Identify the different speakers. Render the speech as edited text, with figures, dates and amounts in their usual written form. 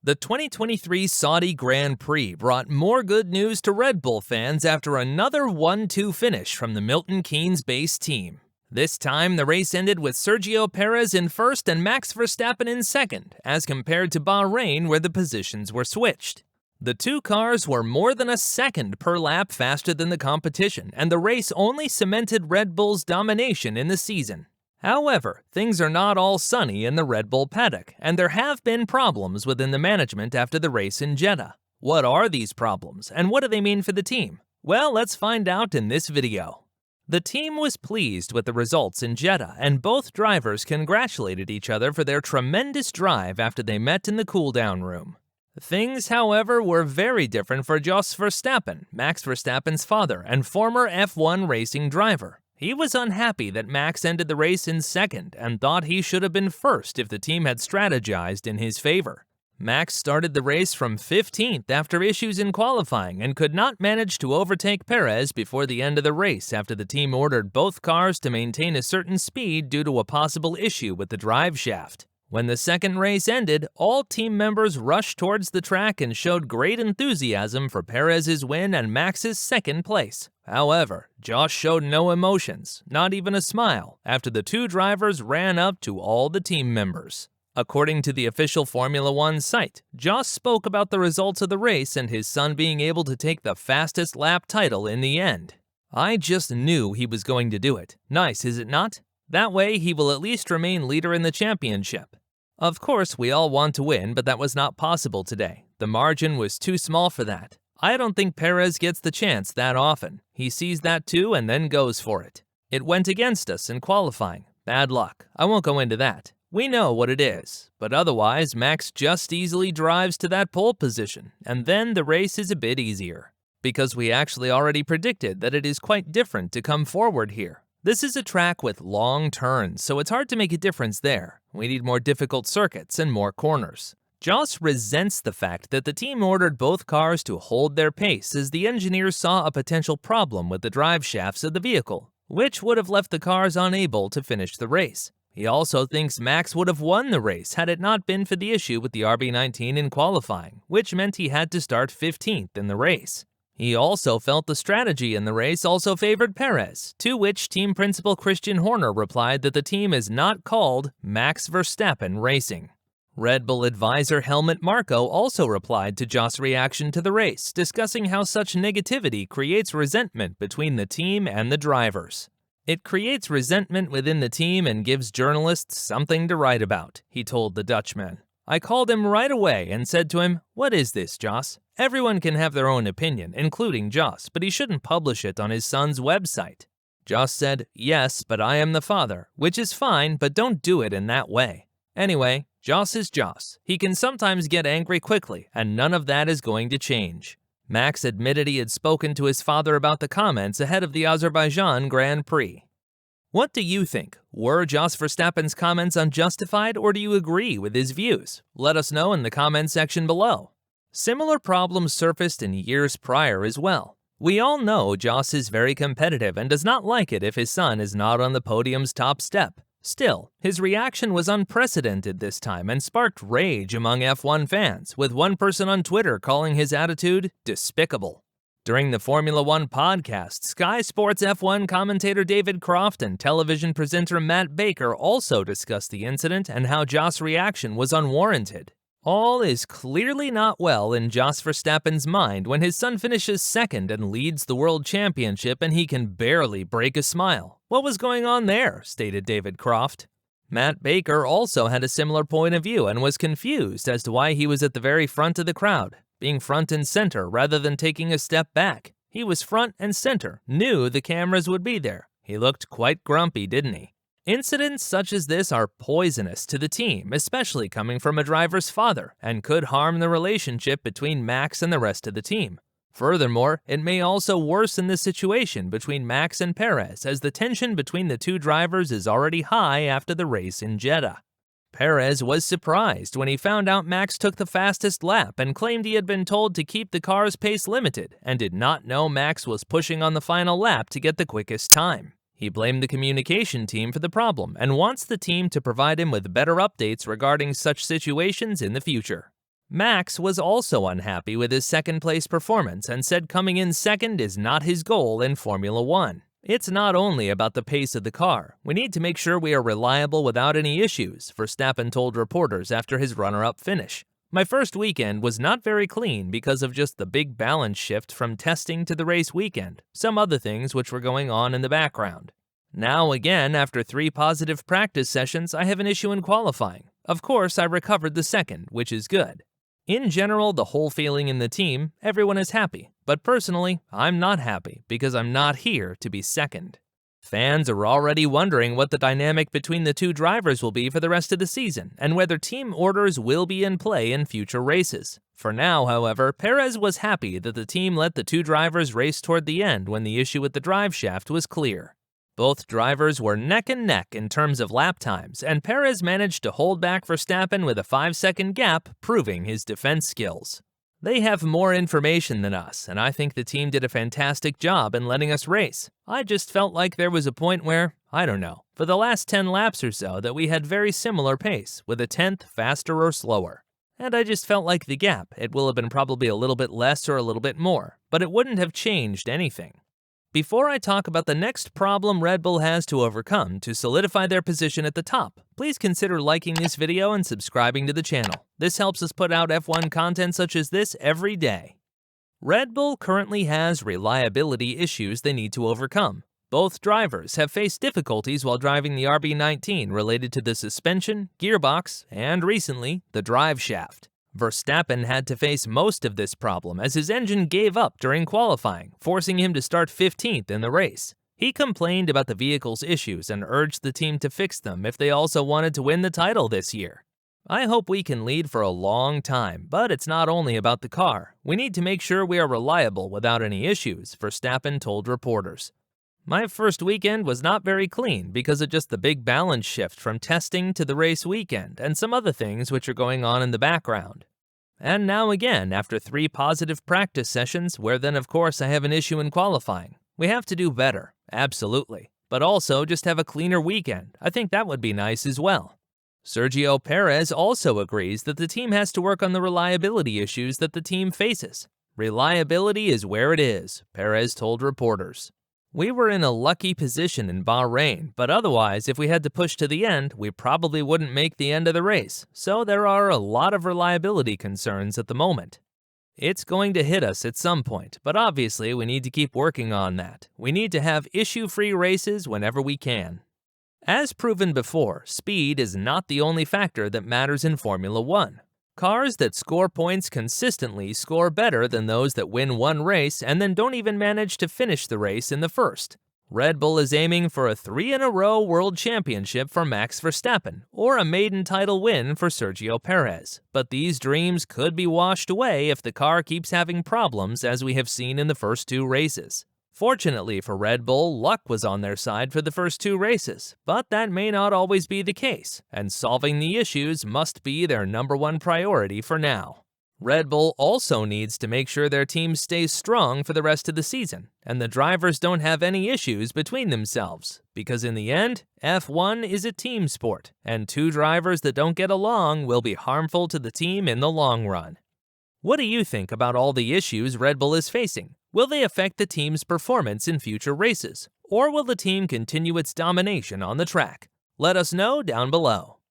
Speaker 1: The 2023 Saudi Grand Prix brought more good news to Red Bull fans after another 1-2 finish from the Milton Keynes-based team. This time, the race ended with Sergio Perez in first and Max Verstappen in second, as compared to Bahrain where the positions were switched. The two cars were more than a second per lap faster than the competition, and the race only cemented Red Bull's domination in the season. However, things are not all sunny in the Red Bull paddock, and there have been problems within the management after the race in Jeddah. What are these problems, and what do they mean for the team? Well, let's find out in this video. The team was pleased with the results in Jeddah, and both drivers congratulated each other for their tremendous drive after they met in the cool-down room. Things, however, were very different for Jos Verstappen, Max Verstappen's father and former F1 racing driver. He was unhappy that Max ended the race in second and thought he should have been first if the team had strategized in his favor. Max started the race from 15th after issues in qualifying and could not manage to overtake Perez before the end of the race after the team ordered both cars to maintain a certain speed due to a possible issue with the drive shaft. When the second race ended, all team members rushed towards the track and showed great enthusiasm for Perez's win and Max's second place. However, Josh showed no emotions, not even a smile, after the two drivers ran up to all the team members. According to the official Formula One site, Josh spoke about the results of the race and his son being able to take the fastest lap title in the end. "I just knew he was going to do it. Nice, is it not? That way he will at least remain leader in the championship. Of course, we all want to win, but that was not possible today. The margin was too small for that. I don't think Perez gets the chance that often. He sees that too and then goes for it. It went against us in qualifying. Bad luck. I won't go into that. We know what it is. But otherwise, Max just easily drives to that pole position, and then the race is a bit easier. Because we actually already predicted that it is quite different to come forward here. This is a track with long turns, so it's hard to make a difference there. We need more difficult circuits and more corners." Joss resents the fact that the team ordered both cars to hold their pace as the engineers saw a potential problem with the drive shafts of the vehicle, which would have left the cars unable to finish the race. He also thinks Max would have won the race had it not been for the issue with the RB19 in qualifying, which meant he had to start 15th in the race. He also felt the strategy in the race also favored Perez, to which team principal Christian Horner replied that the team is not called Max Verstappen Racing. Red Bull advisor Helmut Marko also replied to Joss' reaction to the race, discussing how such negativity creates resentment between the team and the drivers. "It creates resentment within the team and gives journalists something to write about," he told the Dutchman. "I called him right away and said to him, 'What is this, Joss? Everyone can have their own opinion, including Joss, but he shouldn't publish it on his son's website.' Joss said, 'Yes, but I am the father,' which is fine, but don't do it in that way. Anyway, Joss is Joss. He can sometimes get angry quickly, and none of that is going to change." Max admitted he had spoken to his father about the comments ahead of the Azerbaijan Grand Prix. What do you think? Were Jos Verstappen's comments unjustified, or do you agree with his views? Let us know in the comment section below. Similar problems surfaced in years prior as well. We all know Jos is very competitive and does not like it if his son is not on the podium's top step. Still, his reaction was unprecedented this time and sparked rage among F1 fans, with one person on Twitter calling his attitude despicable. During the Formula One podcast, Sky Sports F1 commentator David Croft and television presenter Matt Baker also discussed the incident and how Jos' reaction was unwarranted. All is clearly not well in Jos Verstappen's mind when his son finishes second and leads the World Championship and he can barely break a smile. "What was going on there?" stated David Croft. Matt Baker also had a similar point of view and was confused as to why he was at the very front of the crowd, being front and center rather than taking a step back. He was front and center, knew the cameras would be there. He looked quite grumpy, didn't he? Incidents such as this are poisonous to the team, especially coming from a driver's father, and could harm the relationship between Max and the rest of the team. Furthermore, it may also worsen the situation between Max and Perez, as the tension between the two drivers is already high after the race in Jeddah. Perez was surprised when he found out Max took the fastest lap and claimed he had been told to keep the car's pace limited and did not know Max was pushing on the final lap to get the quickest time. He blamed the communication team for the problem and wants the team to provide him with better updates regarding such situations in the future. Max was also unhappy with his second-place performance and said coming in second is not his goal in Formula One. It's not only about the pace of the car. We need to make sure we are reliable without any issues, Verstappen told reporters after his runner-up finish. My first weekend was not very clean because of just the big balance shift from testing to the race weekend, some other things which were going on in the background. Now again, after 3 positive practice sessions, I have an issue in qualifying. Of course, I recovered the second, which is good. In general, the whole feeling in the team, everyone is happy. But personally, I'm not happy because I'm not here to be second. Fans are already wondering what the dynamic between the two drivers will be for the rest of the season and whether team orders will be in play in future races. For now, however, Perez was happy that the team let the two drivers race toward the end when the issue with the drive shaft was clear. Both drivers were neck and neck in terms of lap times, and Perez managed to hold back Verstappen with a 5-second gap, proving his defense skills. They have more information than us, and I think the team did a fantastic job in letting us race. I just felt like there was a point where, I don't know, for the last 10 laps or so that we had very similar pace, with a tenth faster or slower. And I just felt like the gap, it will have been probably a little bit less or a little bit more, but it wouldn't have changed anything. Before I talk about the next problem Red Bull has to overcome to solidify their position at the top, please consider liking this video and subscribing to the channel. This helps us put out F1 content such as this every day. Red Bull currently has reliability issues they need to overcome. Both drivers have faced difficulties while driving the RB19 related to the suspension, gearbox, and recently, the drive shaft. Verstappen had to face most of this problem as his engine gave up during qualifying, forcing him to start 15th in the race. He complained about the vehicle's issues and urged the team to fix them if they also wanted to win the title this year. I hope we can lead for a long time, but it's not only about the car. We need to make sure we are reliable without any issues, Verstappen told reporters. My first weekend was not very clean because of just the big balance shift from testing to the race weekend and some other things which are going on in the background. And now again, after 3 positive practice sessions, where then of course I have an issue in qualifying. We have to do better, absolutely. But also just have a cleaner weekend. I think that would be nice as well. Sergio Perez also agrees that the team has to work on the reliability issues that the team faces. Reliability is where it is, Perez told reporters. We were in a lucky position in Bahrain, but otherwise, if we had to push to the end, we probably wouldn't make the end of the race, so there are a lot of reliability concerns at the moment. It's going to hit us at some point, but obviously we need to keep working on that. We need to have issue-free races whenever we can. As proven before, speed is not the only factor that matters in Formula One. Cars that score points consistently score better than those that win one race and then don't even manage to finish the race in the first. Red Bull is aiming for a 3-in-a-row world championship for Max Verstappen, or a maiden title win for Sergio Perez. But these dreams could be washed away if the car keeps having problems as we have seen in the first 2 races. Fortunately for Red Bull, luck was on their side for the first 2 races, but that may not always be the case, and solving the issues must be their #1 priority for now. Red Bull also needs to make sure their team stays strong for the rest of the season, and the drivers don't have any issues between themselves, because in the end, F1 is a team sport, and 2 drivers that don't get along will be harmful to the team in the long run. What do you think about all the issues Red Bull is facing? Will they affect the team's performance in future races? Or will the team continue its domination on the track? Let us know down below.